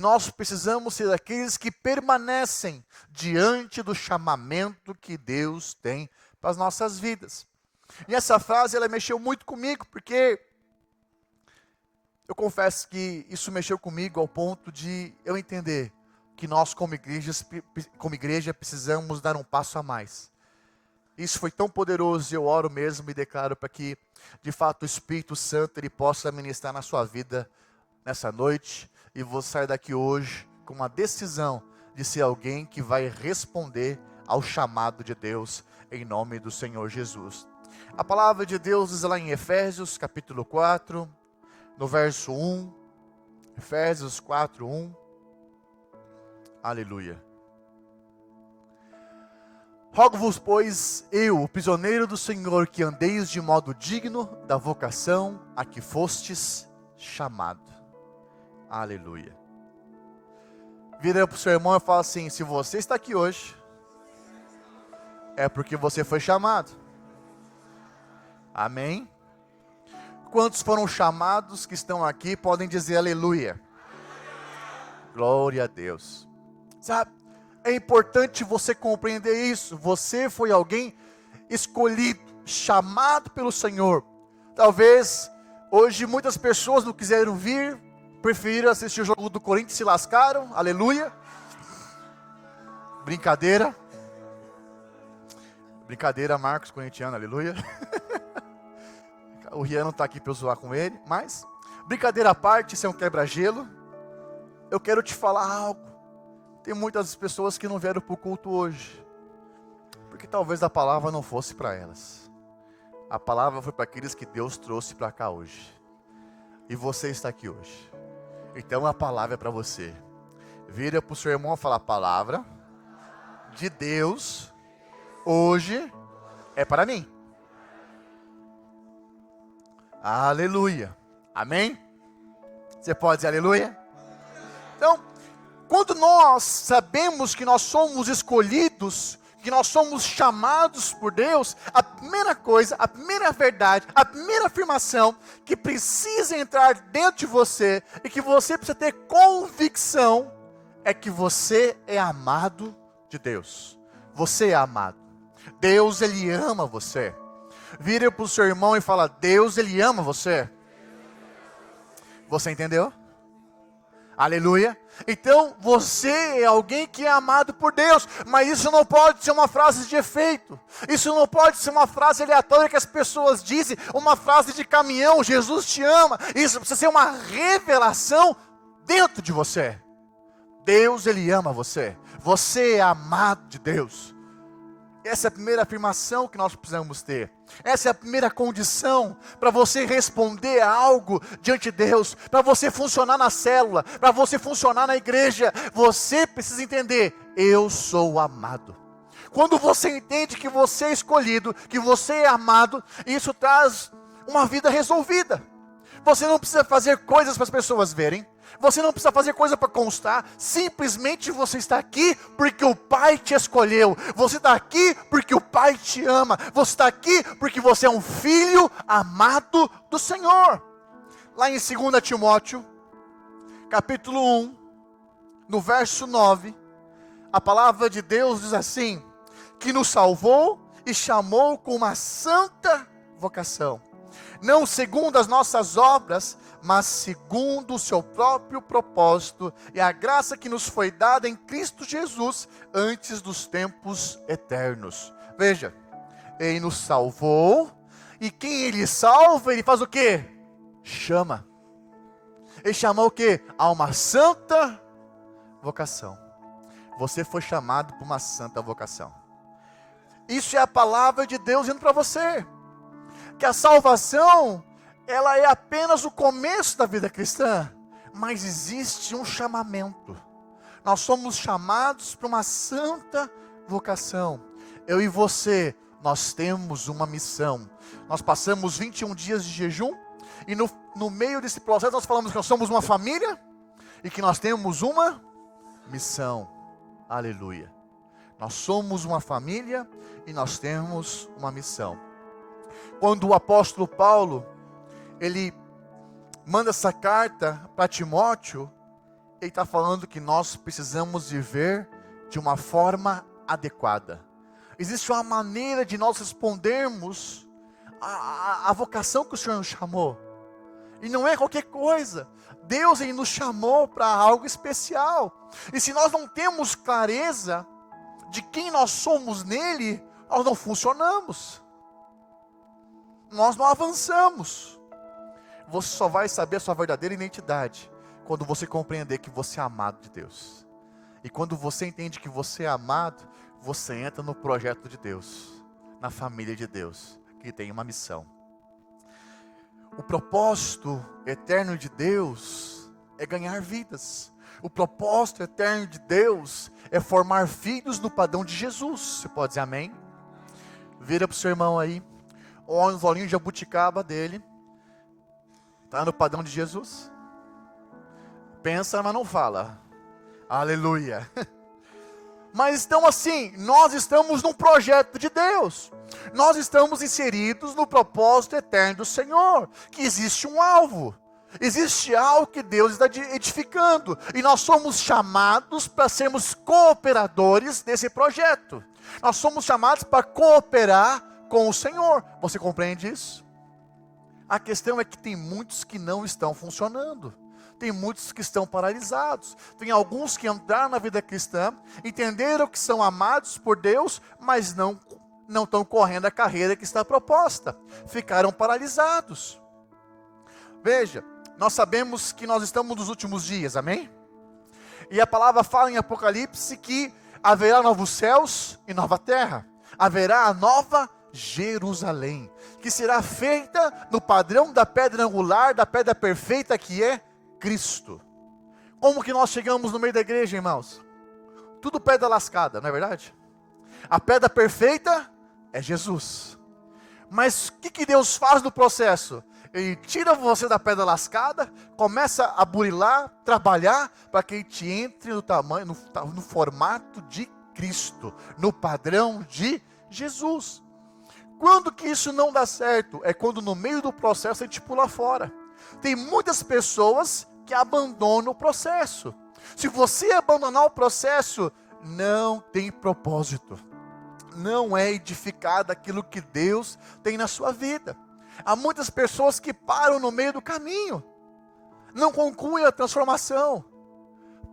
Nós precisamos ser aqueles que permanecem diante do chamamento que Deus tem para as nossas vidas. E essa frase, ela mexeu muito comigo, porque eu confesso que isso mexeu comigo ao ponto de eu entender que nós, como igreja, precisamos dar um passo a mais. Isso foi tão poderoso, eu oro mesmo e declaro para que, de fato, o Espírito Santo ele possa ministrar na sua vida nessa noite, e você sair daqui hoje com uma decisão de ser alguém que vai responder ao chamado de Deus, em nome do Senhor Jesus. A palavra de Deus diz lá em Efésios capítulo 4, no verso 1, Efésios 4, 1, aleluia. Rogo-vos, pois, eu, o prisioneiro do Senhor, que andeis de modo digno da vocação a que fostes chamado. Aleluia. Vira para o seu irmão e fala assim: se você está aqui hoje, é porque você foi chamado. Amém? Quantos foram chamados que estão aqui podem dizer aleluia? Glória a Deus. Sabe, é importante você compreender isso. Você foi alguém escolhido, chamado pelo Senhor. Talvez hoje muitas pessoas não quiseram vir, preferiram assistir o jogo do Corinthians e se lascaram, aleluia. Brincadeira. Brincadeira, Marcos, corintiano, aleluia. O Rian não está aqui para eu zoar com ele, mas, brincadeira à parte, isso é um quebra-gelo. Eu quero te falar algo. Tem muitas pessoas que não vieram para o culto hoje, porque talvez a palavra não fosse para elas. A palavra foi para aqueles que Deus trouxe para cá hoje. E você está aqui hoje. Então a palavra é para você. Vira para o seu irmão e fala: a palavra de Deus hoje é para mim. Aleluia. Amém? Você pode dizer aleluia? Então, quando nós sabemos que nós somos escolhidos, que nós somos chamados por Deus, a primeira coisa, a primeira verdade, a primeira afirmação que precisa entrar dentro de você e que você precisa ter convicção é que você é amado de Deus. Você é amado. Deus, Ele ama você. Vira para o seu irmão e fala: Deus, Ele ama você. Você entendeu? Aleluia. Então você é alguém que é amado por Deus, mas isso não pode ser uma frase de efeito, isso não pode ser uma frase aleatória que as pessoas dizem, uma frase de caminhão: Jesus te ama. Isso precisa ser uma revelação dentro de você. Deus, Ele ama você, você é amado de Deus. Essa é a primeira afirmação que nós precisamos ter. Essa é a primeira condição para você responder a algo diante de Deus, para você funcionar na célula, para você funcionar na igreja. Você precisa entender: eu sou amado. Quando você entende que você é escolhido, que você é amado, isso traz uma vida resolvida. Você não precisa fazer coisas para as pessoas verem. Você não precisa fazer coisa para constar. Simplesmente você está aqui porque o Pai te escolheu. Você está aqui porque o Pai te ama. Você está aqui porque você é um filho amado do Senhor. Lá em 2 Timóteo, capítulo 1, no verso 9, a palavra de Deus diz assim: que nos salvou e chamou com uma santa vocação, não segundo as nossas obras, mas segundo o seu próprio propósito e a graça que nos foi dada em Cristo Jesus antes dos tempos eternos. Veja, Ele nos salvou, e quem Ele salva, Ele faz o quê? Chama. Ele chamou o quê? A uma santa vocação. Você foi chamado por uma santa vocação. Isso é a palavra de Deus indo para você. Que a salvação, ela é apenas o começo da vida cristã, mas existe um chamamento. Nós somos chamados para uma santa vocação. Eu e você, nós temos uma missão. Nós passamos 21 dias de jejum, e no meio desse processo nós falamos que nós somos uma família, e que nós temos uma missão. Aleluia. Nós somos uma família, e nós temos uma missão. Quando o apóstolo Paulo, ele manda essa carta para Timóteo, Ele está falando que nós precisamos viver de uma forma adequada. Existe uma maneira de nós respondermos a vocação que o Senhor nos chamou. E não é qualquer coisa. Deus, Ele nos chamou para algo especial. E se nós não temos clareza de quem nós somos nele, nós não funcionamos. Nós não avançamos. Você só vai saber a sua verdadeira identidade quando você compreender que você é amado de Deus. E quando você entende que você é amado, você entra no projeto de Deus, na família de Deus, que tem uma missão. O propósito eterno de Deus é ganhar vidas. O propósito eterno de Deus é formar filhos no padrão de Jesus. Você pode dizer amém? Vira para o seu irmão aí. Olha os olhinhos de jabuticaba dele. Está no padrão de Jesus? Pensa, mas não fala. Aleluia. Mas então assim, nós estamos num projeto de Deus. Nós estamos inseridos no propósito eterno do Senhor. Que existe um alvo. Existe algo que Deus está edificando. E nós somos chamados para sermos cooperadores desse projeto. Nós somos chamados para cooperar com o Senhor. Você compreende isso? A questão é que tem muitos que não estão funcionando. Tem muitos que estão paralisados. Tem alguns que entraram na vida cristã, entenderam que são amados por Deus, mas não estão correndo a carreira que está proposta. Ficaram paralisados. Veja, nós sabemos que nós estamos nos últimos dias, amém? E a palavra fala em Apocalipse que haverá novos céus e nova terra. Haverá a nova Jerusalém, que será feita no padrão da pedra angular, da pedra perfeita que é Cristo. Como que nós chegamos no meio da igreja, irmãos? Tudo pedra lascada, não é verdade? A pedra perfeita é Jesus. Mas o que Deus faz no processo? Ele tira você da pedra lascada, começa a burilar, trabalhar, para que ele te entre no tamanho, no formato de Cristo, no padrão de Jesus. Quando que isso não dá certo? É quando no meio do processo ele te pula fora. Tem muitas pessoas que abandonam o processo. Se você abandonar o processo, não tem propósito. Não é edificado aquilo que Deus tem na sua vida. Há muitas pessoas que param no meio do caminho. Não concluem a transformação.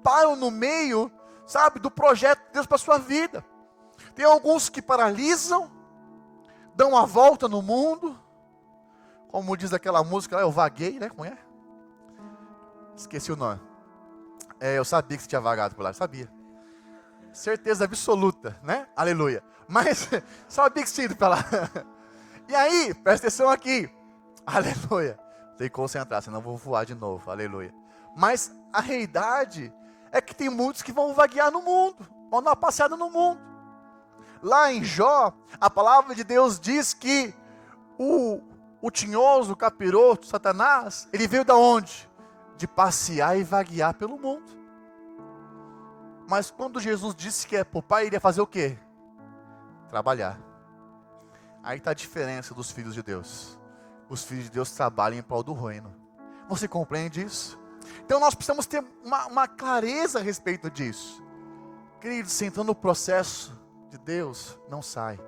Param no meio, sabe, do projeto de Deus para a sua vida. Tem alguns que paralisam, dão uma volta no mundo. Como diz aquela música lá, eu vaguei, né? Como é? Esqueci o nome. Eu sabia que você tinha vagado por lá, sabia. Certeza absoluta, né? Aleluia. Mas, sabia que você tinha ido para lá. E aí, presta atenção aqui. Aleluia. Tem que concentrar, senão eu vou voar de novo. Aleluia. Mas a realidade é que tem muitos que vão vaguear no mundo. Vão dar uma passeada no mundo. Lá em Jó, a palavra de Deus diz que o tinhoso, o capiroto, Satanás, ele veio da onde? De passear e vaguear pelo mundo. Mas quando Jesus disse que é para o Pai, ele ia fazer o quê? Trabalhar. Aí está a diferença dos filhos de Deus. Os filhos de Deus trabalham em prol do reino. Você compreende isso? Então nós precisamos ter uma clareza a respeito disso. Queridos, se entrando no processo de Deus, não sai.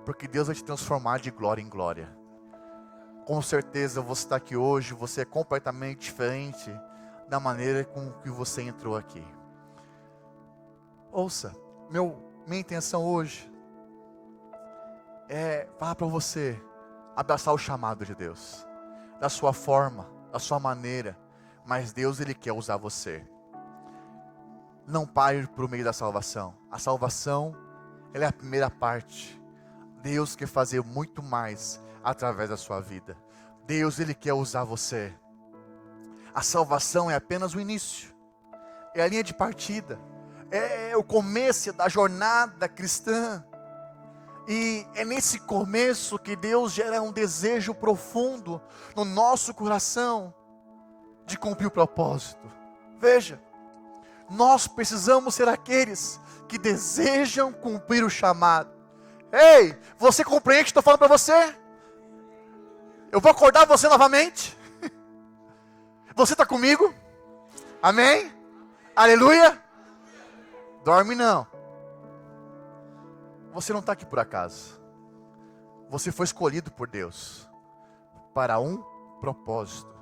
Porque Deus vai te transformar de glória em glória. Com certeza você está aqui hoje, você é completamente diferente da maneira com que você entrou aqui. Ouça, minha intenção hoje é falar para você abraçar o chamado de Deus, da sua forma, da sua maneira, mas Deus, Ele quer usar você. Não pare por meio da salvação. A salvação, ela é a primeira parte. Deus quer fazer muito mais através da sua vida. Deus, Ele quer usar você. A salvação é apenas o início, é a linha de partida, é o começo da jornada cristã. E é nesse começo que Deus gera um desejo profundo no nosso coração de cumprir o propósito. Veja, nós precisamos ser aqueles que desejam cumprir o chamado. Ei, você compreende o que estou falando para você? Eu vou acordar você novamente. Você está comigo? Amém? Aleluia? Dorme não. Você não está aqui por acaso. Você foi escolhido por Deus para um propósito.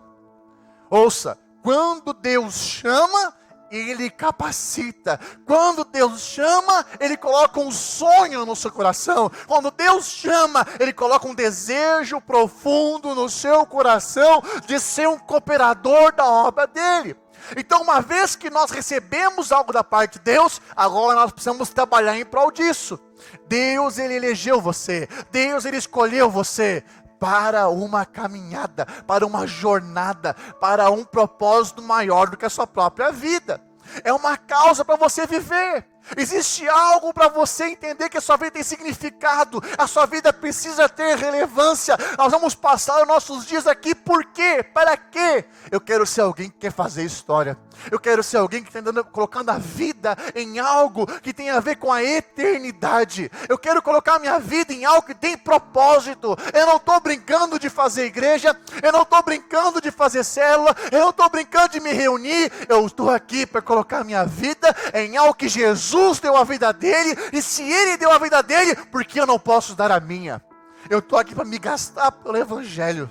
Ouça, quando Deus chama, Ele capacita. Quando Deus chama, Ele coloca um sonho no seu coração. Quando Deus chama, Ele coloca um desejo profundo no seu coração de ser um cooperador da obra dEle. Então, uma vez que nós recebemos algo da parte de Deus, agora nós precisamos trabalhar em prol disso. Deus, Ele elegeu você. Deus, Ele escolheu você para uma caminhada, para uma jornada, para um propósito maior do que a sua própria vida. É uma causa para você viver. Existe algo para você entender que a sua vida tem significado, a sua vida precisa ter relevância. Nós vamos passar os nossos dias aqui, por quê? Para quê? Eu quero ser alguém que quer fazer história. Eu quero ser alguém que está colocando a vida em algo que tem a ver com a eternidade. Eu quero colocar a minha vida em algo que tem propósito. Eu não estou brincando de fazer igreja, eu não estou brincando de fazer célula, eu não estou brincando de me reunir. Eu estou aqui para colocar a minha vida em algo que Jesus deu a vida dele, e se Ele deu a vida dele, por que eu não posso dar a minha? Eu estou aqui para me gastar pelo Evangelho.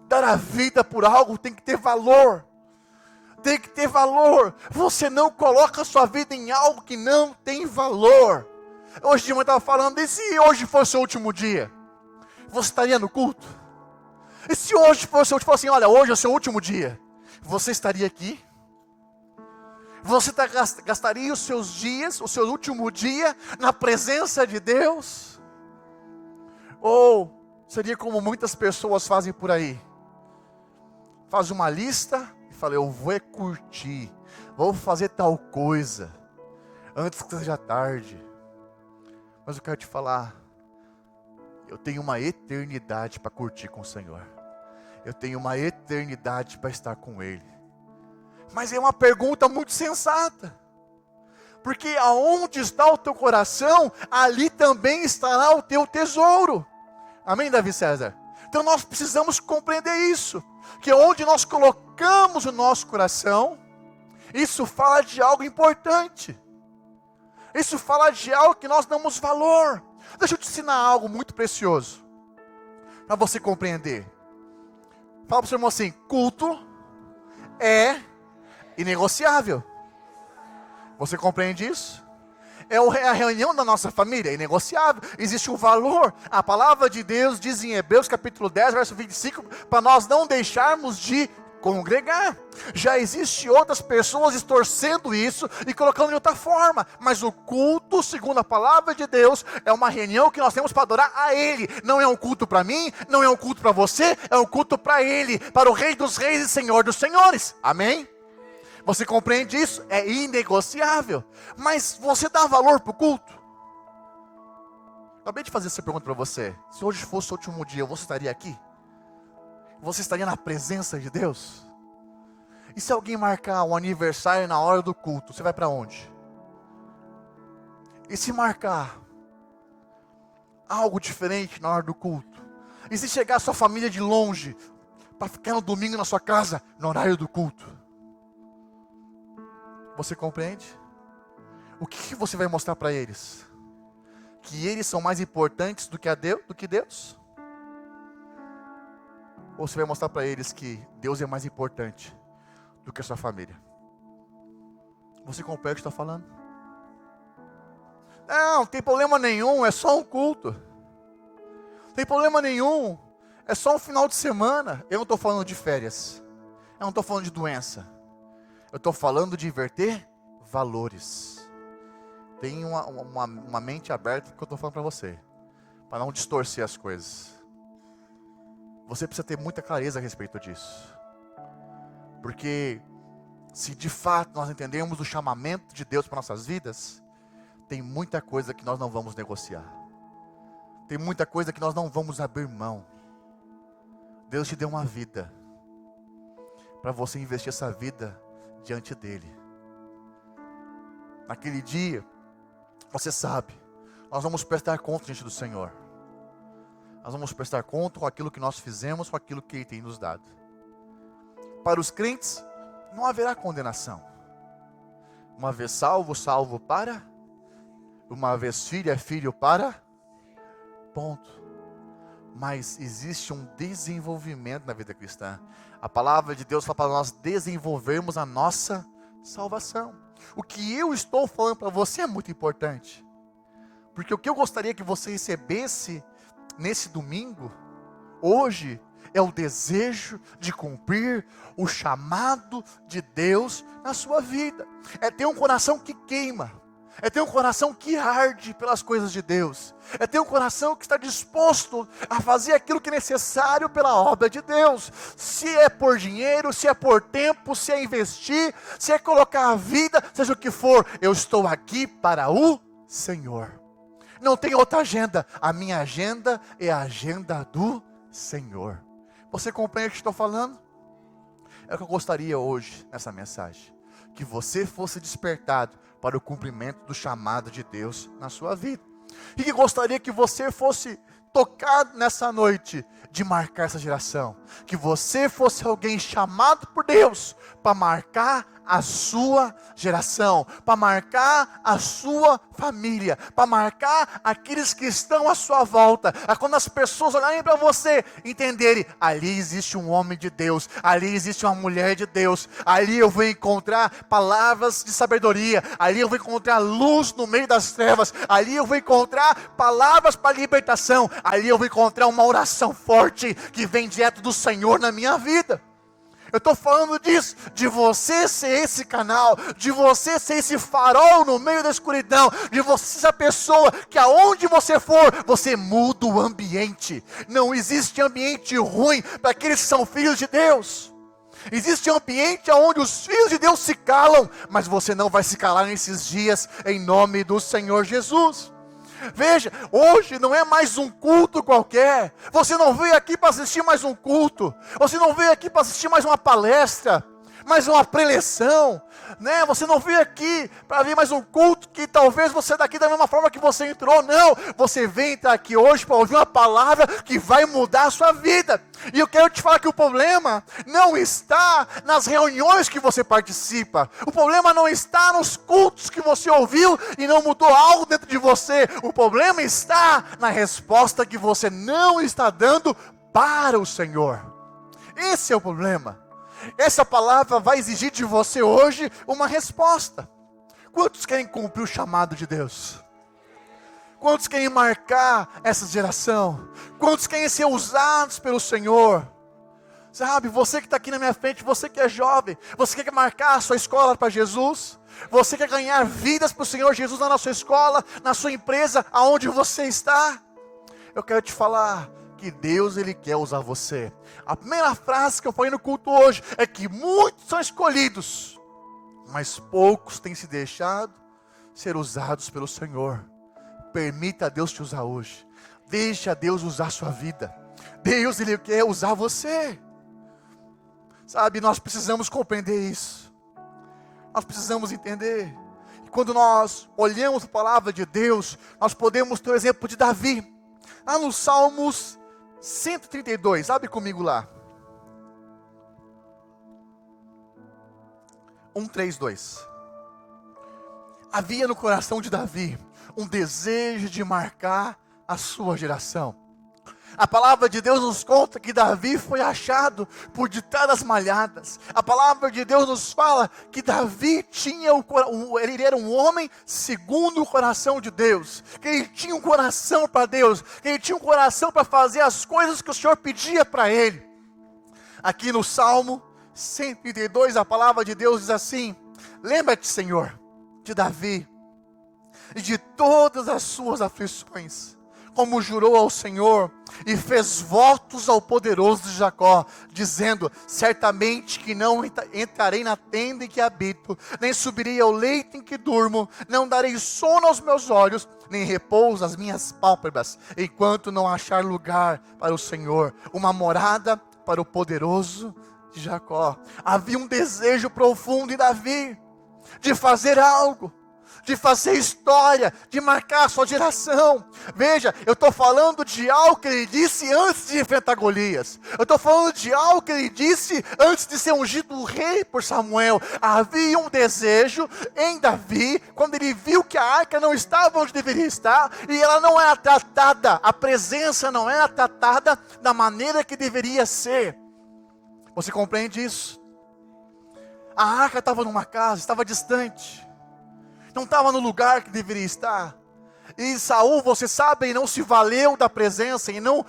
Dar a vida por algo tem que ter valor. Tem que ter valor. Você não coloca a sua vida em algo que não tem valor. Hoje de manhã eu estava falando, e se hoje fosse o último dia? Você estaria no culto? E se hoje fosse o último, assim, olha, hoje é o seu último dia, você estaria aqui? Você gastaria os seus dias, o seu último dia, na presença de Deus? Ou seria como muitas pessoas fazem por aí? Faz uma lista e fala, eu vou curtir, vou fazer tal coisa, antes que seja tarde. Mas eu quero te falar, eu tenho uma eternidade para curtir com o Senhor. Eu tenho uma eternidade para estar com Ele. Mas é uma pergunta muito sensata. Porque aonde está o teu coração, ali também estará o teu tesouro. Amém, Davi César? Então nós precisamos compreender isso. Que onde nós colocamos o nosso coração, isso fala de algo importante. Isso fala de algo que nós damos valor. Deixa eu te ensinar algo muito precioso, para você compreender. Fala para o seu irmão assim, culto é inegociável. Você compreende isso? É a reunião da nossa família, é inegociável. Existe um valor. A palavra de Deus diz em Hebreus capítulo 10, verso 25, para nós não deixarmos de congregar. Já existe outras pessoas distorcendo isso e colocando de outra forma. Mas o culto, segundo a palavra de Deus, é uma reunião que nós temos para adorar a Ele. Não é um culto para mim, não é um culto para você, é um culto para Ele, para o Rei dos Reis e Senhor dos Senhores. Amém? Você compreende isso? É inegociável. Mas você dá valor para o culto? Acabei de fazer essa pergunta para você. Se hoje fosse o último dia, você estaria aqui? Você estaria na presença de Deus? E se alguém marcar um aniversário na hora do culto, você vai para onde? E se marcar algo diferente na hora do culto? E se chegar a sua família de longe, para ficar no domingo na sua casa, no horário do culto? Você compreende? O que você vai mostrar para eles? Que eles são mais importantes do que Deus? Ou você vai mostrar para eles que Deus é mais importante do que a sua família? Você compreende o que eu estou falando? Não tem problema nenhum, é só um culto. Não tem problema nenhum, é só um final de semana. Eu não estou falando de férias. Eu não estou falando de doença. Eu estou falando de inverter valores. Tenha uma mente aberta que eu estou falando para você. Para não distorcer as coisas. Você precisa ter muita clareza a respeito disso. Porque se de fato nós entendemos o chamamento de Deus para nossas vidas, tem muita coisa que nós não vamos negociar. Tem muita coisa que nós não vamos abrir mão. Deus te deu uma vida, para você investir essa vida diante dEle. Naquele dia, você sabe, nós vamos prestar conta diante do Senhor. Nós vamos prestar conta com aquilo que nós fizemos, com aquilo que Ele tem nos dado. Para os crentes, não haverá condenação. Uma vez salvo, salvo para. Uma vez filho, é filho para. Ponto. Mas existe um desenvolvimento na vida cristã. A palavra de Deus fala para nós desenvolvermos a nossa salvação. O que eu estou falando para você é muito importante. Porque o que eu gostaria que você recebesse nesse domingo, hoje, é o desejo de cumprir o chamado de Deus na sua vida. É ter um coração que queima. É ter um coração que arde pelas coisas de Deus. É ter um coração que está disposto a fazer aquilo que é necessário pela obra de Deus. Se é por dinheiro, se é por tempo, se é investir, se é colocar a vida, seja o que for, eu estou aqui para o Senhor. Não tem outra agenda. A minha agenda é a agenda do Senhor. Você compreende o que estou falando? É o que eu gostaria hoje, nessa mensagem. Que você fosse despertado para o cumprimento do chamado de Deus na sua vida. E que gostaria que você fosse tocado nessa noite de marcar essa geração. Que você fosse alguém chamado por Deus para marcar a sua geração, para marcar a sua família, para marcar aqueles que estão à sua volta. Quando as pessoas olharem para você, entenderem, ali existe um homem de Deus, ali existe uma mulher de Deus, ali eu vou encontrar palavras de sabedoria, ali eu vou encontrar luz no meio das trevas, ali eu vou encontrar palavras para libertação, ali eu vou encontrar uma oração forte que vem direto do Senhor na minha vida. Eu estou falando disso, de você ser esse canal, de você ser esse farol no meio da escuridão, de você ser a pessoa que aonde você for, você muda o ambiente. Não existe ambiente ruim para aqueles que são filhos de Deus. Existe um ambiente onde os filhos de Deus se calam, mas você não vai se calar nesses dias, em nome do Senhor Jesus. Veja, hoje não é mais um culto qualquer. Você não veio aqui para assistir mais um culto. Você não veio aqui para assistir mais uma palestra, mais uma preleção, né? Você não veio aqui para ver mais um culto que talvez você daqui da mesma forma que você entrou. Não, você vem estar aqui hoje para ouvir uma palavra que vai mudar a sua vida. E eu quero te falar que o problema não está nas reuniões que você participa. O problema não está nos cultos que você ouviu e não mudou algo dentro de você. O problema está na resposta que você não está dando para o Senhor. Esse é o problema. Essa palavra vai exigir de você hoje uma resposta. Quantos querem cumprir o chamado de Deus? Quantos querem marcar essa geração? Quantos querem ser usados pelo Senhor? Sabe, você que está aqui na minha frente, você que é jovem, você quer marcar a sua escola para Jesus? Você quer ganhar vidas para o Senhor Jesus na sua escola, na sua empresa, aonde você está? Eu quero te falar que Deus, Ele quer usar você. A primeira frase que eu falei no culto hoje é que muitos são escolhidos, mas poucos têm se deixado ser usados pelo Senhor. Permita a Deus te usar hoje. Deixa Deus usar a sua vida. Deus, Ele quer usar você. Sabe, nós precisamos compreender isso. Nós precisamos entender. E quando nós olhamos a palavra de Deus, nós podemos ter o exemplo de Davi. Lá nos Salmos 132, abre comigo lá. 132. Havia no coração de Davi um desejo de marcar a sua geração. A palavra de Deus nos conta que Davi foi achado por detrás das malhadas. A palavra de Deus nos fala que Davi tinha ele era um homem segundo o coração de Deus. Que ele tinha um coração para Deus. Que ele tinha um coração para fazer as coisas que o Senhor pedia para ele. Aqui no Salmo 132, a palavra de Deus diz assim: lembra-te, Senhor, de Davi e de todas as suas aflições, como jurou ao Senhor e fez votos ao poderoso de Jacó, dizendo: certamente que não entrarei na tenda em que habito, nem subirei ao leito em que durmo, não darei sono aos meus olhos, nem repouso às minhas pálpebras, enquanto não achar lugar para o Senhor, uma morada para o poderoso de Jacó. Havia um desejo profundo em Davi, de fazer algo, de fazer história, de marcar a sua geração. Veja, eu estou falando de algo que ele disse antes de enfrentar Golias. Eu estou falando de algo que ele disse antes de ser ungido rei por Samuel. Havia um desejo em Davi, quando ele viu que a arca não estava onde deveria estar, e ela não era tratada, a presença não era tratada da maneira que deveria ser. Você compreende isso? A arca estava numa casa, estava distante, não estava no lugar que deveria estar. E Saul, você sabe, ele não se valeu da presença, ele não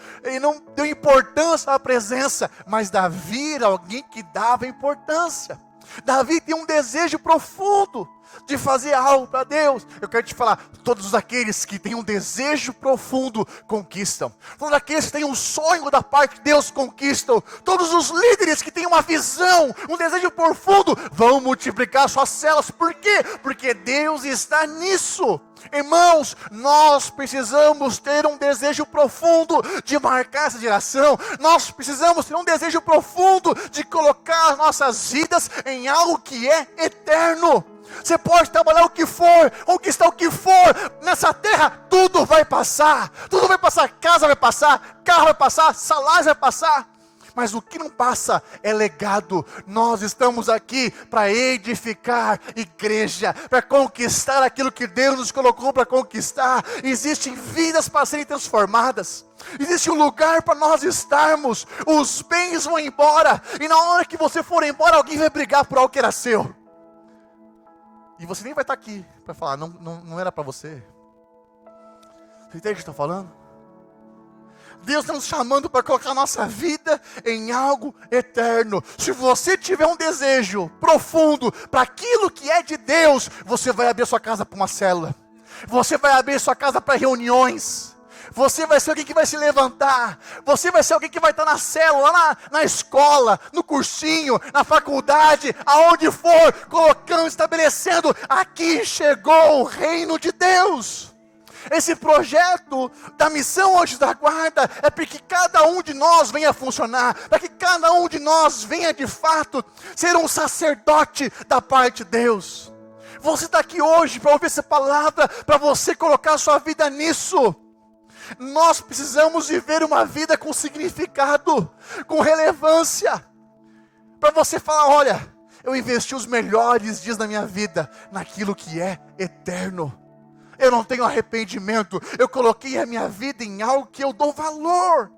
deu importância à presença, mas Davi era alguém que dava importância. Davi tem um desejo profundo de fazer algo para Deus. Eu quero te falar, todos aqueles que têm um desejo profundo conquistam. Todos aqueles que têm um sonho da parte de Deus conquistam. Todos os líderes que têm uma visão, um desejo profundo, vão multiplicar suas células. Por quê? Porque Deus está nisso. Irmãos, nós precisamos ter um desejo profundo de marcar essa geração. Nós precisamos ter um desejo profundo de colocar nossas vidas em algo que é eterno. Você pode trabalhar o que for, conquistar o que for nessa terra, tudo vai passar, casa vai passar, carro vai passar, salário vai passar, mas o que não passa é legado. Nós estamos aqui para edificar igreja, para conquistar aquilo que Deus nos colocou para conquistar. Existem vidas para serem transformadas, existe um lugar para nós estarmos. Os bens vão embora, e na hora que você for embora, alguém vai brigar por algo que era seu. E você nem vai estar aqui para falar, não era para você. Você entende o que eu estou falando? Deus está nos chamando para colocar a nossa vida em algo eterno. Se você tiver um desejo profundo para aquilo que é de Deus, você vai abrir sua casa para uma célula. Você vai abrir sua casa para reuniões. Você vai ser alguém que vai se levantar. Você vai ser alguém que vai estar na célula, na escola, no cursinho, na faculdade, aonde for, colocando, estabelecendo, aqui chegou o reino de Deus. Esse projeto da missão Anjos da Guarda é para que cada um de nós venha funcionar, para que cada um de nós venha de fato ser um sacerdote da parte de Deus. Você está aqui hoje para ouvir essa palavra, para você colocar a sua vida nisso. Nós precisamos viver uma vida com significado, com relevância, para você falar, olha, eu investi os melhores dias da minha vida naquilo que é eterno. Eu não tenho arrependimento, eu coloquei a minha vida em algo que eu dou valor.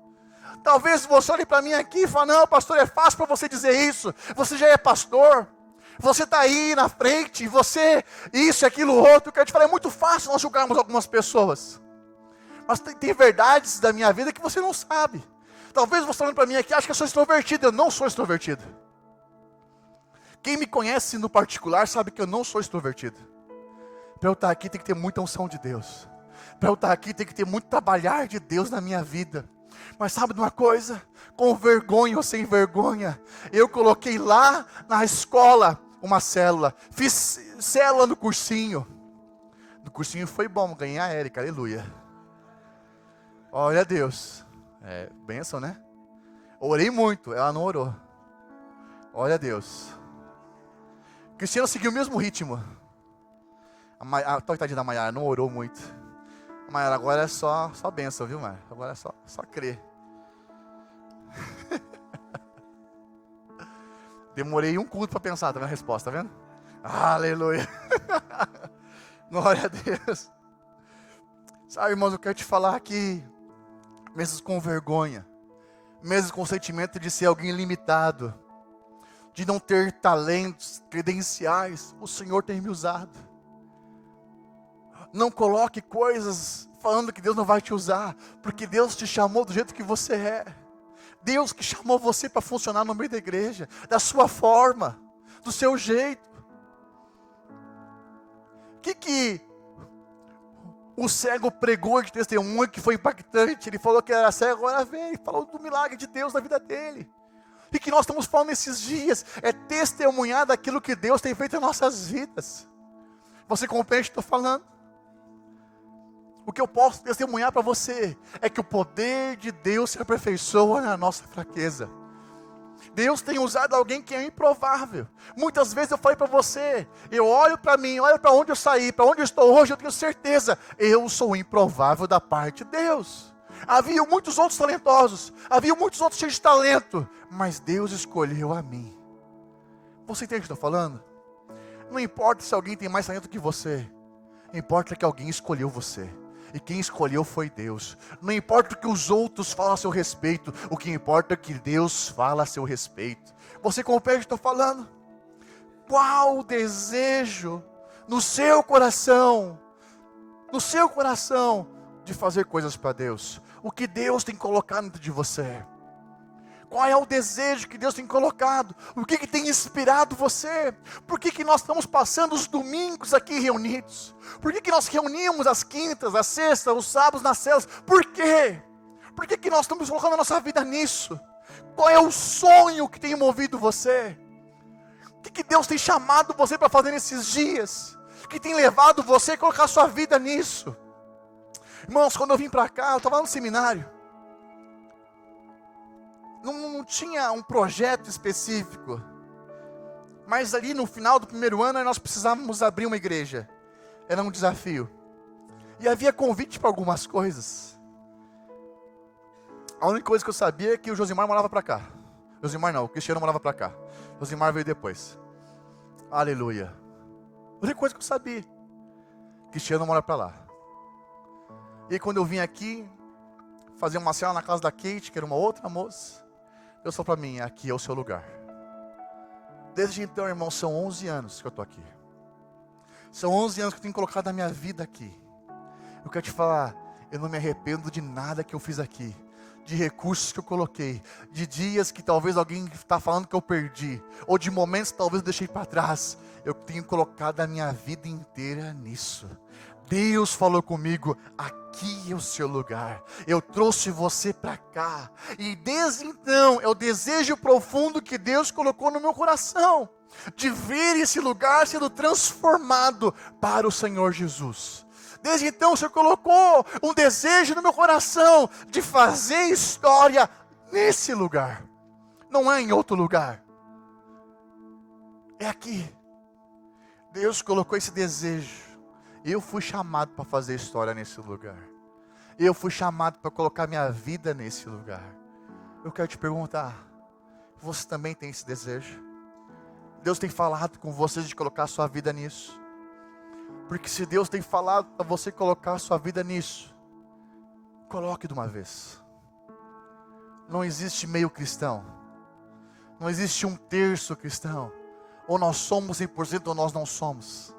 Talvez você olhe para mim aqui e fale, não pastor, é fácil para você dizer isso, você já é pastor, você está aí na frente, você isso, aquilo, outro. Eu quero te falar, é muito fácil nós julgarmos algumas pessoas. Mas tem verdades da minha vida que você não sabe. Talvez você olhando para mim aqui, acha que eu sou extrovertido. Eu não sou extrovertido. Quem me conhece no particular sabe que eu não sou extrovertido. Para eu estar aqui tem que ter muita unção de Deus. Para eu estar aqui tem que ter muito trabalhar de Deus na minha vida. Mas sabe de uma coisa? Com vergonha ou sem vergonha, eu coloquei lá na escola uma célula. Fiz célula no cursinho. No cursinho foi bom, ganhei a Érica, aleluia. Olha a Deus, bênção, né? Orei muito, ela não orou. Olha a Deus. Cristiano seguiu o mesmo ritmo. A tadinha da Maiara não orou muito. A Maiara agora é só bênção, viu, Maiara? Agora é só crer. Demorei um culto para pensar, tá vendo a resposta, tá vendo? Aleluia. Glória a Deus. Sabe, irmãos, eu quero te falar que mesmo com vergonha, mesmo com o sentimento de ser alguém limitado, de não ter talentos, credenciais, o Senhor tem me usado. Não coloque coisas falando que Deus não vai te usar, porque Deus te chamou do jeito que você é. Deus que chamou você para funcionar no meio da igreja, da sua forma, do seu jeito. O que o cego pregou de testemunho que foi impactante? Ele falou que era cego, agora vê. Ele falou do milagre de Deus na vida dele. E que nós estamos falando nesses dias é testemunhar daquilo que Deus tem feito em nossas vidas. Você compreende o que eu estou falando? O que eu posso testemunhar para você é que o poder de Deus se aperfeiçoa na nossa fraqueza. Deus tem usado alguém que é improvável. Muitas vezes eu falei para você, eu olho para mim, olho para onde eu saí, para onde eu estou hoje, eu tenho certeza, eu sou improvável da parte de Deus. Havia muitos outros talentosos, havia muitos outros cheios de talento, mas Deus escolheu a mim. Você entende o que eu estou falando? Não importa se alguém tem mais talento que você, importa que alguém escolheu você. E quem escolheu foi Deus. Não importa o que os outros falam a seu respeito, o que importa é que Deus fala a seu respeito. Você compreende o que eu estou falando? Qual o desejo no seu coração de fazer coisas para Deus? O que Deus tem colocado dentro de você? Qual é o desejo que Deus tem colocado? O que tem inspirado você? Por que nós estamos passando os domingos aqui reunidos? Por que nós reunimos as quintas, as sextas, os sábados nas celas? Por quê? Por que nós estamos colocando a nossa vida nisso? Qual é o sonho que tem movido você? O que Deus tem chamado você para fazer nesses dias? Que tem levado você a colocar a sua vida nisso? Irmãos, quando eu vim para cá, eu estava no seminário. Não tinha um projeto específico, mas ali no final do primeiro ano nós precisávamos abrir uma igreja, era um desafio, e havia convite para algumas coisas. A única coisa que eu sabia é que o Josimar morava para cá. Josimar não, o Cristiano morava para cá. Josimar veio depois. Aleluia. A única coisa que eu sabia, Cristiano mora para lá. E quando eu vim aqui fazer uma cela na casa da Kate, que era uma outra moça, Deus falou para mim, aqui é o seu lugar. Desde então, irmão, são 11 anos que eu estou aqui. São 11 anos que eu tenho colocado a minha vida aqui. Eu quero te falar, eu não me arrependo de nada que eu fiz aqui. De recursos que eu coloquei. De dias que talvez alguém está falando que eu perdi. Ou de momentos que talvez eu deixei para trás. Eu tenho colocado a minha vida inteira nisso. Deus falou comigo, aqui é o seu lugar, eu trouxe você para cá, e desde então é o desejo profundo que Deus colocou no meu coração, de ver esse lugar sendo transformado para o Senhor Jesus. Desde então o Senhor colocou um desejo no meu coração, de fazer história nesse lugar, não é em outro lugar, é aqui. Deus colocou esse desejo. Eu fui chamado para fazer história nesse lugar. Eu fui chamado para colocar minha vida nesse lugar. Eu quero te perguntar, você também tem esse desejo? Deus tem falado com você de colocar a sua vida nisso? Porque se Deus tem falado para você colocar a sua vida nisso, coloque de uma vez. Não existe meio cristão. Não existe um terço cristão. Ou nós somos 100% ou nós não somos.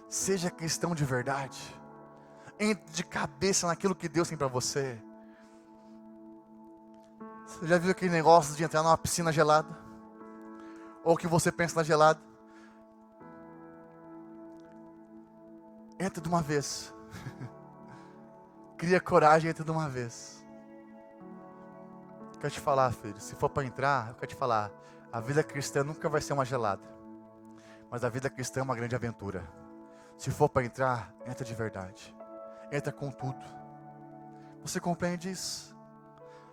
Seja cristão de verdade. Entre de cabeça naquilo que Deus tem para você. Você já viu aquele negócio de entrar numa piscina gelada? Ou que você pensa na gelada? Entra de uma vez. Cria coragem e entra de uma vez. Quero te falar, filho, se for para entrar, eu quero te falar, a vida cristã nunca vai ser uma gelada. Mas a vida cristã é uma grande aventura. Se for para entrar, entra de verdade. Entra com tudo. Você compreende isso?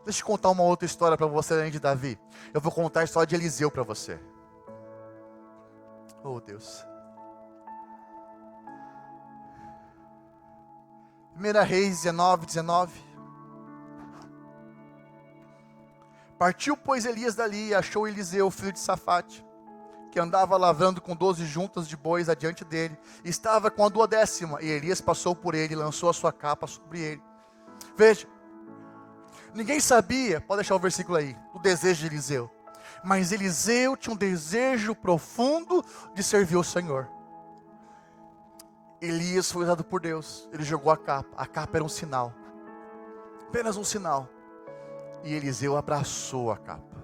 Deixa eu contar uma outra história para você além de Davi. Eu vou contar a história de Eliseu para você. Oh Deus. 1 Reis 19. Partiu, pois, Elias dali e achou Eliseu, filho de Safate, que andava lavrando com 12 juntas de bois adiante dele, e estava com a 12ª, e Elias passou por ele e lançou a sua capa sobre ele. Veja, ninguém sabia, pode deixar o versículo aí, o desejo de Eliseu, mas Eliseu tinha um desejo profundo de servir o Senhor. Elias foi usado por Deus, ele jogou a capa era um sinal, apenas um sinal, e Eliseu abraçou a capa,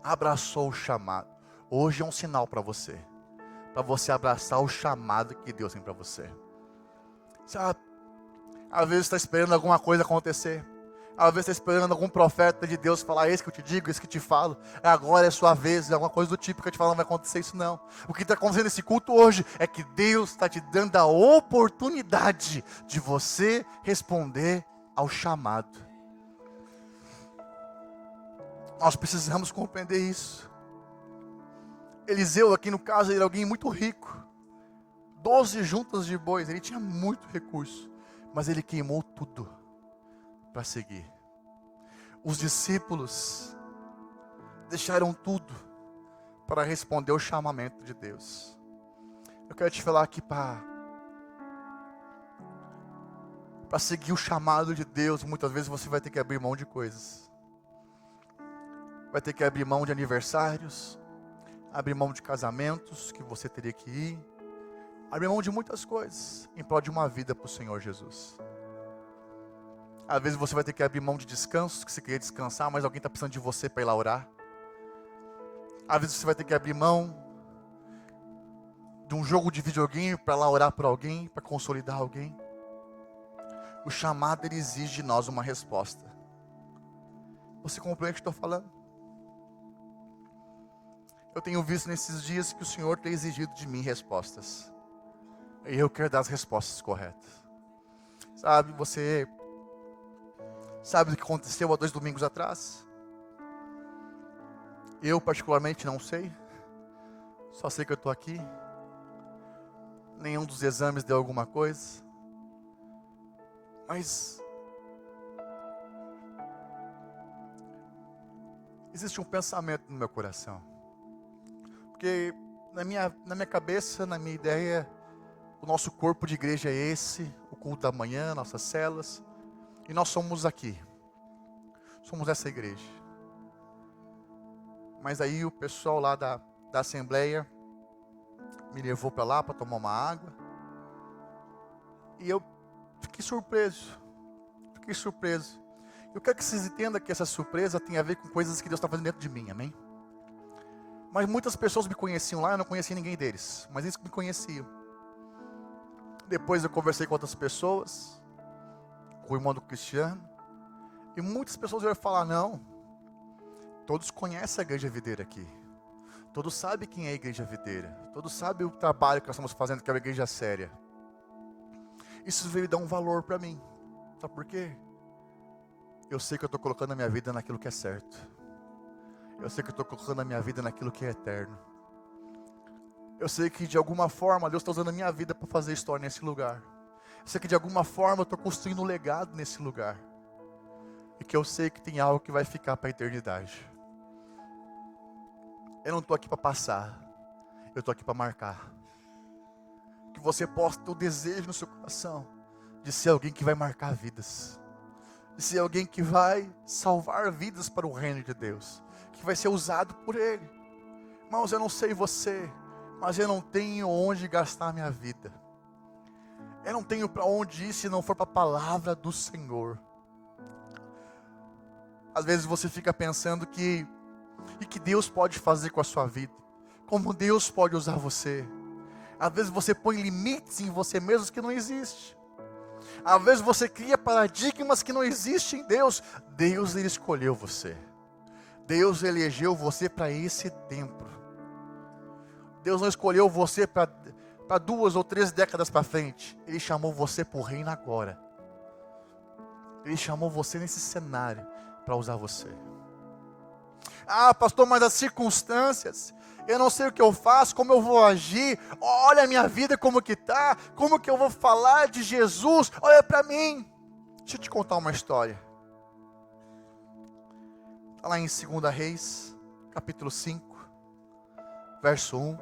abraçou o chamado. Hoje é um sinal para você abraçar o chamado que Deus tem para você. Sabe, às vezes está esperando alguma coisa acontecer, às vezes está esperando algum profeta de Deus falar, esse que eu te digo, esse que eu te falo, agora é sua vez, alguma coisa do tipo que eu te falo, não vai acontecer isso não. O que está acontecendo nesse culto hoje é que Deus está te dando a oportunidade de você responder ao chamado. Nós precisamos compreender isso. Eliseu, aqui no caso, ele era alguém muito rico. 12 juntas de bois, ele tinha muito recurso. Mas ele queimou tudo para seguir. Os discípulos deixaram tudo para responder ao chamamento de Deus. Eu quero te falar aqui para seguir o chamado de Deus, muitas vezes você vai ter que abrir mão de coisas. Vai ter que abrir mão de aniversários, abrir mão de casamentos que você teria que ir, abrir mão de muitas coisas em prol de uma vida para o Senhor Jesus. Às vezes você vai ter que abrir mão de descansos, que você queria descansar, mas alguém está precisando de você para ir lá orar. Às vezes você vai ter que abrir mão de um jogo de videogame para lá orar por alguém, para consolidar alguém. O chamado, ele exige de nós uma resposta. Você compreende o que eu estou falando? Eu tenho visto nesses dias que o Senhor tem exigido de mim respostas. E eu quero dar as respostas corretas. Sabe, você sabe o que aconteceu há 2 domingos atrás? Eu particularmente não sei. Só sei que eu estou aqui. Nenhum dos exames deu alguma coisa. Mas existe um pensamento no meu coração. Porque na minha cabeça, na minha ideia, o nosso corpo de igreja é esse, o culto da manhã, nossas celas, e nós somos aqui, somos essa igreja. Mas aí o pessoal lá da Assembleia me levou para lá para tomar uma água, e eu fiquei surpreso. Eu quero que vocês entendam que essa surpresa tem a ver com coisas que Deus está fazendo dentro de mim, amém? Mas muitas pessoas me conheciam lá, eu não conhecia ninguém deles, mas eles me conheciam. Depois eu conversei com outras pessoas, com o irmão do Cristiano, e muitas pessoas vieram falar, não, todos conhecem a Igreja Videira aqui, todos sabem quem é a Igreja Videira, todos sabem o trabalho que nós estamos fazendo, que é uma igreja séria. Isso veio dar um valor para mim, sabe por quê? Eu sei que eu estou colocando a minha vida naquilo que é certo. Eu sei que eu estou colocando a minha vida naquilo que é eterno. Eu sei que de alguma forma Deus está usando a minha vida para fazer história nesse lugar. Eu sei que de alguma forma eu estou construindo um legado nesse lugar. E que eu sei que tem algo que vai ficar para a eternidade. Eu não estou aqui para passar. Eu estou aqui para marcar. Que você possa ter o desejo no seu coração de ser alguém que vai marcar vidas. De ser alguém que vai salvar vidas para o reino de Deus. Que vai ser usado por Ele. Irmãos, eu não sei você, mas eu não tenho onde gastar a minha vida. Eu não tenho para onde ir se não for para a palavra do Senhor. Às vezes você fica pensando que Deus pode fazer com a sua vida. Como Deus pode usar você. Às vezes você põe limites em você mesmo que não existem. Às vezes você cria paradigmas que não existem em Deus. Deus, Ele escolheu você. Deus elegeu você para esse tempo. Deus não escolheu você para 2 ou 3 décadas para frente. Ele chamou você para o reino agora. Ele chamou você nesse cenário para usar você. Ah, pastor, mas as circunstâncias, eu não sei o que eu faço, como eu vou agir. Olha a minha vida como que está. Como que eu vou falar de Jesus? Olha para mim. Deixa eu te contar uma história. Está lá em 2 Reis, capítulo 5, verso 1.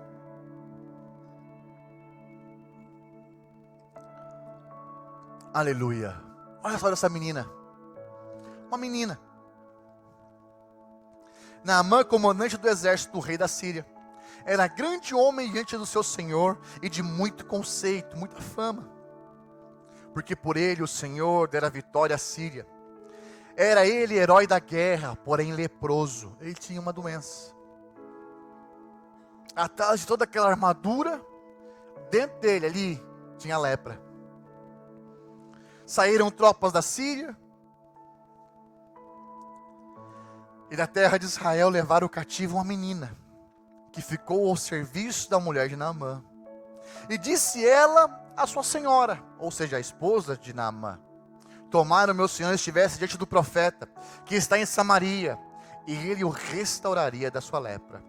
Aleluia. Olha só essa menina. Uma menina. Naamã, comandante do exército do rei da Síria. Era grande homem diante do seu senhor e de muito conceito, muita fama. Porque por ele o Senhor dera vitória à Síria. Era ele herói da guerra, porém leproso. Ele tinha uma doença. Atrás de toda aquela armadura, dentro dele ali tinha lepra. Saíram tropas da Síria. E da terra de Israel levaram cativo uma menina, que ficou ao serviço da mulher de Naamã. E disse ela à sua senhora, ou seja, a esposa de Naamã: Tomara o meu senhor estivesse diante do profeta, que está em Samaria, e ele o restauraria da sua lepra.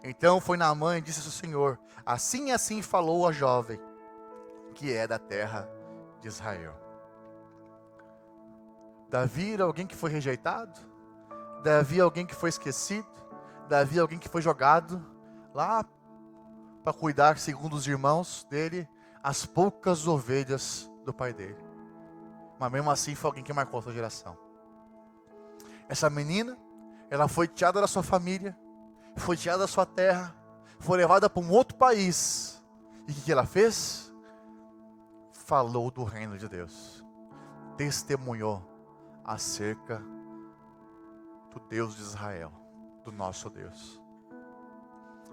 Então foi Naamã e disse ao Senhor: assim e assim falou a jovem, que é da terra de Israel. Davi era alguém que foi rejeitado, Davi é alguém que foi esquecido, Davi é alguém que foi jogado lá para cuidar, segundo os irmãos dele, as poucas ovelhas do pai dele. Mas mesmo assim foi alguém que marcou a sua geração. Essa menina, ela foi tirada da sua família, foi tirada da sua terra, foi levada para um outro país. E o que ela fez? Falou do reino de Deus. Testemunhou acerca do Deus de Israel, do nosso Deus.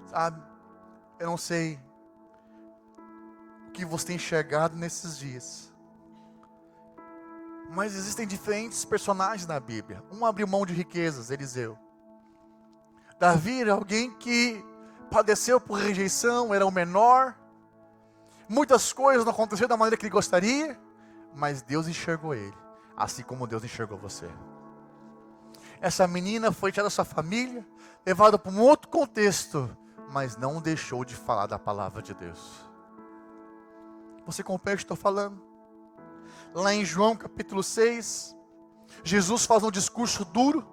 Sabe, eu não sei o que você tem enxergado nesses dias, mas existem diferentes personagens na Bíblia. Um abriu mão de riquezas, Eliseu. Davi era alguém que padeceu por rejeição, era o menor. Muitas coisas não aconteceram da maneira que ele gostaria, mas Deus enxergou ele, assim como Deus enxergou você. Essa menina foi tirada da sua família, levada para um outro contexto, mas não deixou de falar da palavra de Deus. Você compreende o que estou falando? Lá em João capítulo 6, Jesus faz um discurso duro,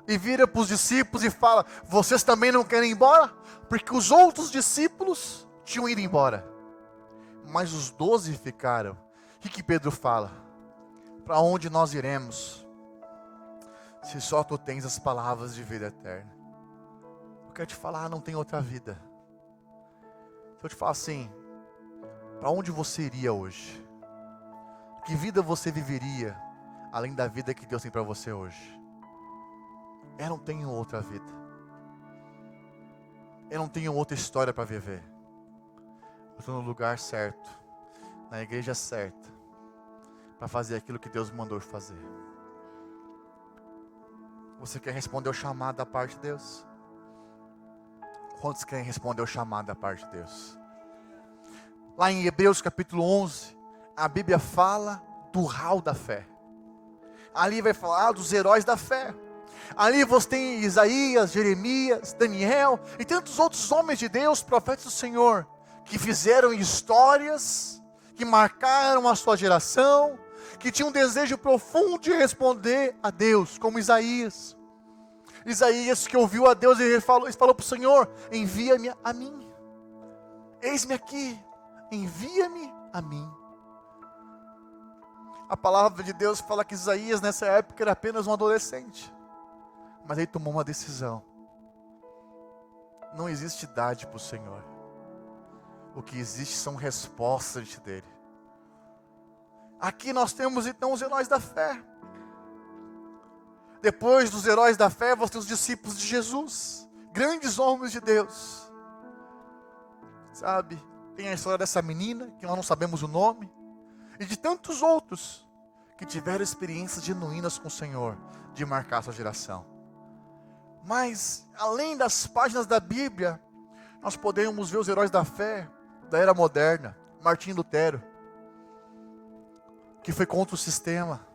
e vira para os discípulos e fala: vocês também não querem ir embora? Porque os outros discípulos tinham ido embora, mas os 12 ficaram. O que Pedro fala? Para onde nós iremos, se só tu tens as palavras de vida eterna? Eu quero te falar, não tem outra vida. Se eu te falar assim, para onde você iria hoje? Que vida você viveria, além da vida que Deus tem para você hoje? Eu não tenho outra vida. Eu não tenho outra história para viver. Eu estou no lugar certo, na igreja certa, para fazer aquilo que Deus me mandou fazer. Você quer responder ao chamado da parte de Deus? Quantos querem responder ao chamado da parte de Deus? Lá em Hebreus capítulo 11, a Bíblia fala do hall da fé. Ali vai falar dos heróis da fé. Ali você tem Isaías, Jeremias, Daniel e tantos outros homens de Deus, profetas do Senhor, que fizeram histórias, que marcaram a sua geração, que tinham um desejo profundo de responder a Deus, como Isaías. Isaías que ouviu a Deus e falou para o Senhor: envia-me a mim, eis-me aqui, envia-me a mim. A palavra de Deus fala que Isaías nessa época era apenas um adolescente, mas ele tomou uma decisão. Não existe idade para o Senhor. O que existe são respostas diante dele. Aqui nós temos então os heróis da fé. Depois dos heróis da fé, você tem os discípulos de Jesus, grandes homens de Deus. Sabe, tem a história dessa menina, que nós não sabemos o nome, e de tantos outros que tiveram experiências genuínas com o Senhor, de marcar a sua geração. Mas, além das páginas da Bíblia, nós podemos ver os heróis da fé da era moderna. Martinho Lutero, que foi contra o sistema.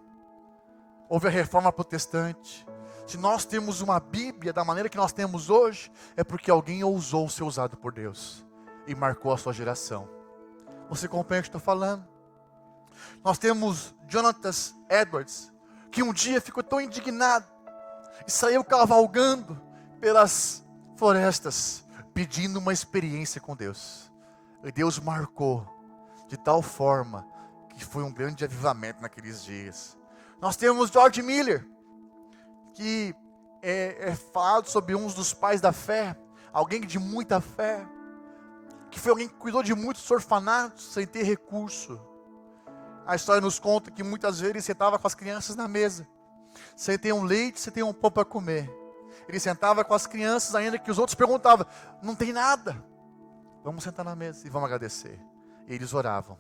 Houve a reforma protestante. Se nós temos uma Bíblia da maneira que nós temos hoje, é porque alguém ousou ser usado por Deus e marcou a sua geração. Você compreende o que estou falando? Nós temos Jonathan Edwards, que um dia ficou tão indignado e saiu cavalgando pelas florestas, pedindo uma experiência com Deus. E Deus marcou de tal forma que foi um grande avivamento naqueles dias. Nós temos George Miller, que é falado sobre um dos pais da fé, alguém de muita fé, que foi alguém que cuidou de muitos orfanatos sem ter recurso. A história nos conta que muitas vezes ele sentava com as crianças na mesa, sem ter um leite, sem ter um pão para comer. Ele sentava com as crianças ainda que os outros perguntavam: não tem nada, vamos sentar na mesa e vamos agradecer. E eles oravam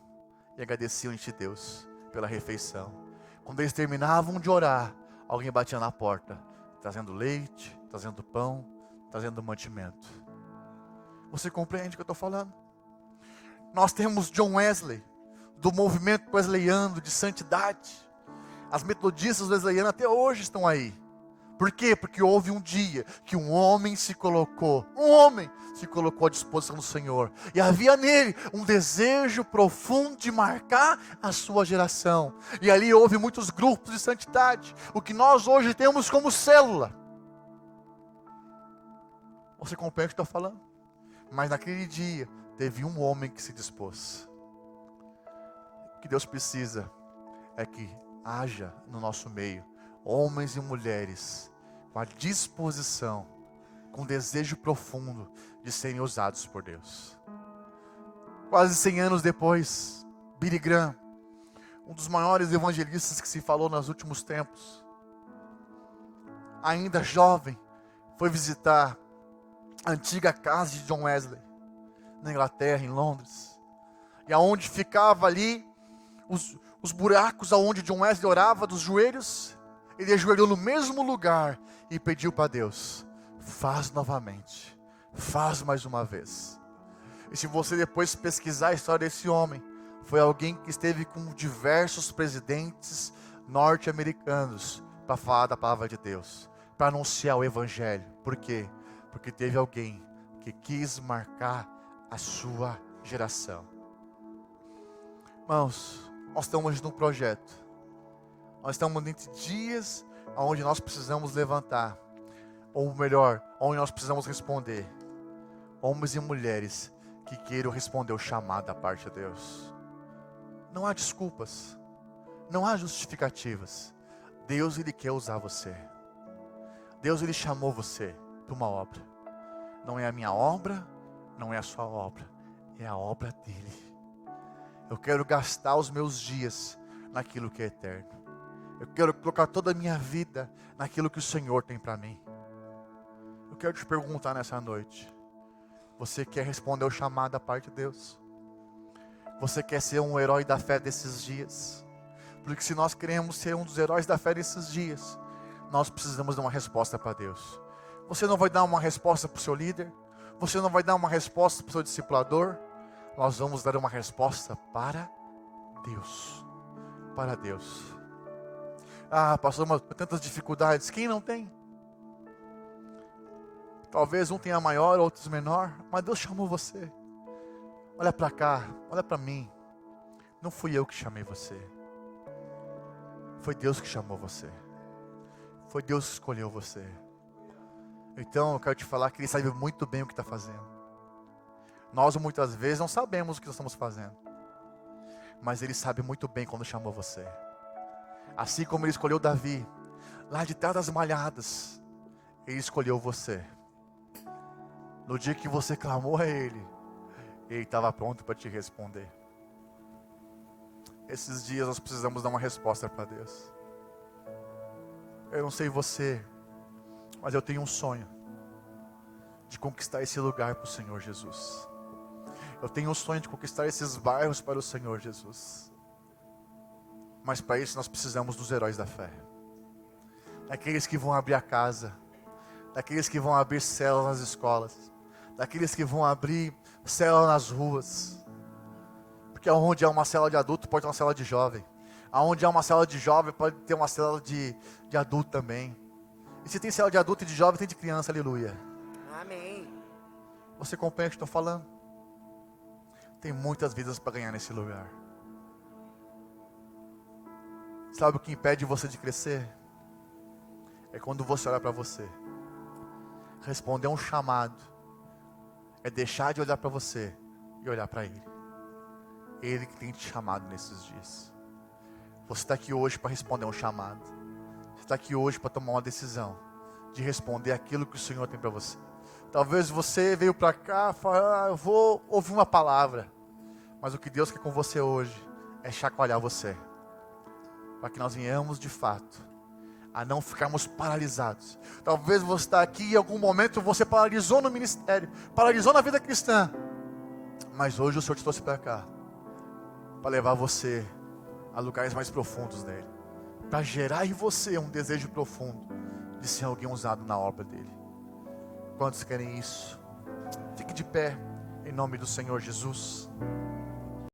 e agradeciam de Deus pela refeição. Quando eles terminavam de orar, alguém batia na porta, trazendo leite, trazendo pão, trazendo mantimento. Você compreende o que eu estou falando? Nós temos John Wesley, do movimento wesleyano de santidade. As metodistas wesleyanas até hoje estão aí, Por quê? Porque houve um dia que um homem se colocou à disposição do Senhor. E havia nele um desejo profundo de marcar a sua geração. E ali houve muitos grupos de santidade. O que nós hoje temos como célula. Você compreende o que eu estou falando? Mas naquele dia, teve um homem que se dispôs. O que Deus precisa é que haja no nosso meio homens e mulheres com a disposição, com desejo profundo de serem usados por Deus. Quase 100 anos depois, Billy Graham, um dos maiores evangelistas que se falou nos últimos tempos, ainda jovem, foi visitar a antiga casa de John Wesley, na Inglaterra, em Londres, e aonde ficava ali os buracos aonde John Wesley orava dos joelhos. Ele ajoelhou no mesmo lugar e pediu para Deus: faz novamente, faz mais uma vez. E se você depois pesquisar a história desse homem, foi alguém que esteve com diversos presidentes norte-americanos para falar da palavra de Deus, para anunciar o evangelho. Por quê? Porque teve alguém que quis marcar a sua geração. Irmãos, nós estamos num projeto. Nós estamos entre dias onde nós precisamos levantar, ou melhor, onde nós precisamos responder. Homens e mulheres que queiram responder o chamado da parte de Deus. Não há desculpas, não há justificativas. Deus, Ele quer usar você. Deus, Ele chamou você para uma obra. Não é a minha obra, não é a sua obra, é a obra dEle. Eu quero gastar os meus dias naquilo que é eterno. Eu quero colocar toda a minha vida naquilo que o Senhor tem para mim. Eu quero te perguntar nessa noite: você quer responder ao chamado da parte de Deus? Você quer ser um herói da fé desses dias? Porque se nós queremos ser um dos heróis da fé desses dias, nós precisamos dar uma resposta para Deus. Você não vai dar uma resposta para o seu líder, você não vai dar uma resposta para o seu discipulador. Nós vamos dar uma resposta para Deus. Para Deus. Ah, pastor, mas tantas dificuldades. Quem não tem? Talvez um tenha maior, outros menor, mas Deus chamou você. Olha para cá, olha para mim. Não fui eu que chamei você. Foi Deus que chamou você. Foi Deus que escolheu você. Então eu quero te falar que Ele sabe muito bem o que está fazendo. Nós muitas vezes não sabemos o que nós estamos fazendo, mas Ele sabe muito bem quando chamou você. Assim como Ele escolheu Davi, lá de trás das malhadas, Ele escolheu você. No dia que você clamou a Ele, Ele estava pronto para te responder. Esses dias nós precisamos dar uma resposta para Deus. Eu não sei você, mas eu tenho um sonho de conquistar esse lugar para o Senhor Jesus. Eu tenho um sonho de conquistar esses bairros para o Senhor Jesus. Mas para isso nós precisamos dos heróis da fé. Daqueles que vão abrir a casa. Daqueles que vão abrir células nas escolas. Daqueles que vão abrir célula nas ruas. Porque onde há uma célula de adulto, pode ter uma célula de jovem. Onde há uma célula de jovem, pode ter uma célula de adulto também. E se tem célula de adulto e de jovem, tem de criança, aleluia. Amém. Você compreende o que estou falando? Tem muitas vidas para ganhar nesse lugar. Sabe o que impede você de crescer? É quando você olha para você. Responder a um chamado é deixar de olhar para você e olhar para Ele. Ele que tem te chamado nesses dias. Você está aqui hoje para responder a um chamado. Você está aqui hoje para tomar uma decisão de responder aquilo que o Senhor tem para você. Talvez você veio para cá e falou: eu vou ouvir uma palavra. Mas o que Deus quer com você hoje é chacoalhar você, para que nós venhamos de fato a não ficarmos paralisados. Talvez você está aqui e em algum momento você paralisou no ministério, paralisou na vida cristã. Mas hoje o Senhor te trouxe para cá, para levar você a lugares mais profundos dele, para gerar em você um desejo profundo de ser alguém usado na obra dele. Quantos querem isso? Fique de pé, em nome do Senhor Jesus.